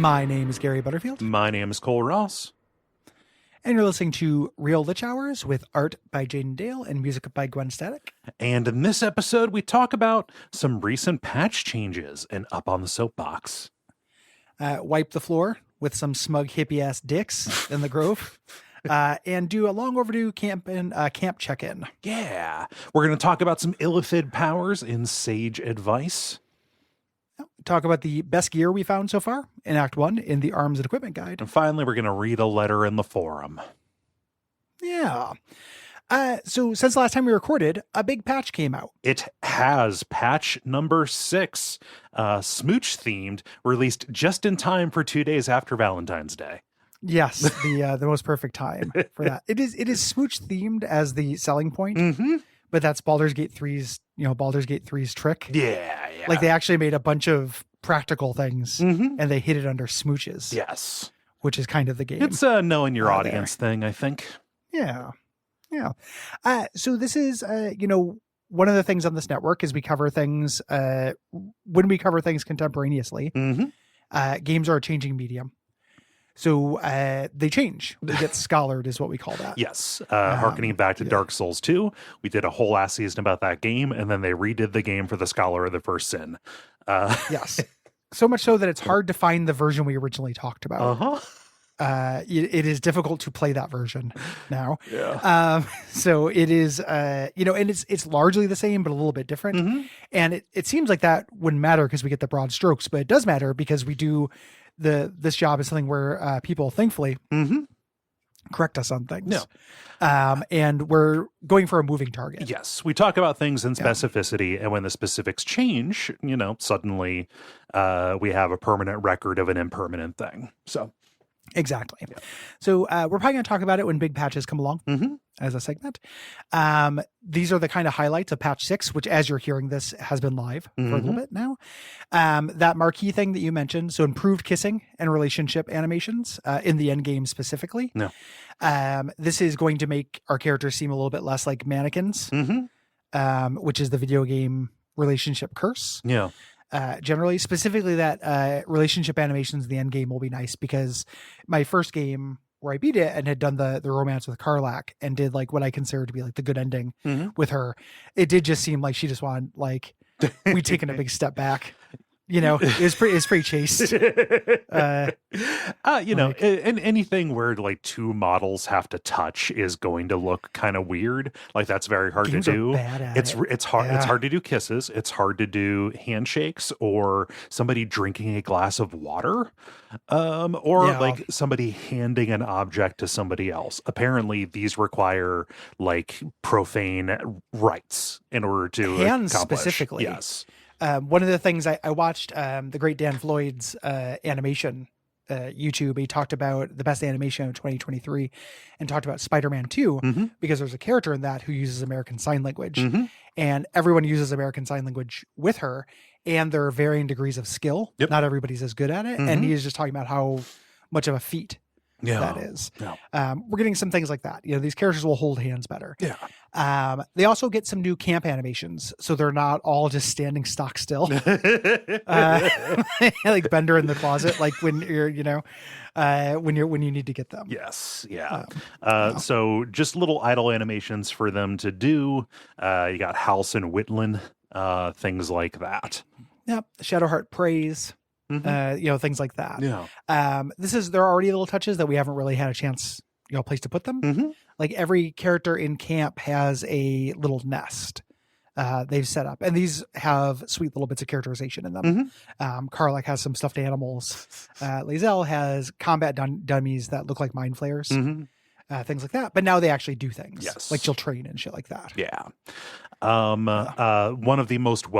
My name is Gary Butterfield. My name is Cole Ross. And you're listening to Real Lich Hours with art by Jaden Dale and music by Gwen Static. And in this episode, we talk about some recent patch changes in Up on the Soapbox. Wipe the floor with some smug hippie-ass dicks in the Grove. And do a long overdue camp check-in. Yeah. We're going to talk about some illithid powers in Sage Advice. Talk about the best gear we found so far in Act 1 in the Arms and Equipment Guide. And finally, we're going to read a letter in the forum. Yeah. So since last time we recorded, a big patch came out. It has patch number 6, smooch themed, released just in time for 2 days after Valentine's Day. Yes, the most perfect time for that. It is smooch themed as the selling point, but that's Baldur's Gate 3's trick. Yeah. Like they actually made a bunch of practical things and they hid it under smooches. Yes. Which is kind of the game. It's a knowing your audience thing, I think. Yeah. Yeah. So this is, one of the things on this network is we cover things, when we cover things contemporaneously, games are a changing medium. So they change. They get scholared is what we call that. Yes. Harkening back to Dark Souls 2, we did a whole last season about that game, and then they redid the game for the Scholar of the First Sin. Yes. So much so that it's hard to find the version we originally talked about. It is difficult to play that version now. Yeah. So it is, and it's largely the same, but a little bit different. And it seems like that wouldn't matter because we get the broad strokes, but it does matter because we do this job is something where people thankfully correct us on things. And we're going for a moving target. Yes. We talk about things in specificity, and when the specifics change, suddenly we have a permanent record of an impermanent thing. So exactly. Yeah. So we're probably going to talk about it when big patches come along as a segment. These are the kind of highlights of patch 6, which as you're hearing this has been live for a little bit now. That marquee thing that you mentioned. So improved kissing and relationship animations in the end game specifically. This is going to make our characters seem a little bit less like mannequins, which is the video game relationship curse. Yeah. Generally, specifically that relationship animations in the end game will be nice because my first game where I beat it and had done the romance with Karlach and did like what I consider to be like the good ending with her, it did just seem like she just wanted like we'd taken a big step back. It's pretty chaste. And anything where like two models have to touch is going to look kind of weird. Like that's very hard to do. It's hard. It's hard to do kisses. It's hard to do handshakes or somebody drinking a glass of water, or like somebody handing an object to somebody else. Apparently, these require like profane rites in order to hands accomplish. Specifically. Yes. One of the things I watched, the great Dan Floyd's animation YouTube, he talked about the best animation of 2023 and talked about Spider-Man 2 because there's a character in that who uses American Sign Language and everyone uses American Sign Language with her and there are varying degrees of skill. Not everybody's as good at it. And he is just talking about how much of a feat that is. We're getting some things like that. These characters will hold hands better. They also get some new camp animations, so they're not all just standing stock still, like Bender in the closet, like when you're, when you need to get them. Yes, so just little idle animations for them to do. You got House and Whitland, things like that. Yep, Shadowheart Praise. Things like that. There are already little touches that we haven't really had a chance, place to put them. Like every character in camp has a little nest they've set up, and these have sweet little bits of characterization in them. Karlach has some stuffed animals. Lae'zel has combat dummies that look like mind flayers. Things like that, but now they actually do things. Like she'll train and shit like that. One of the most well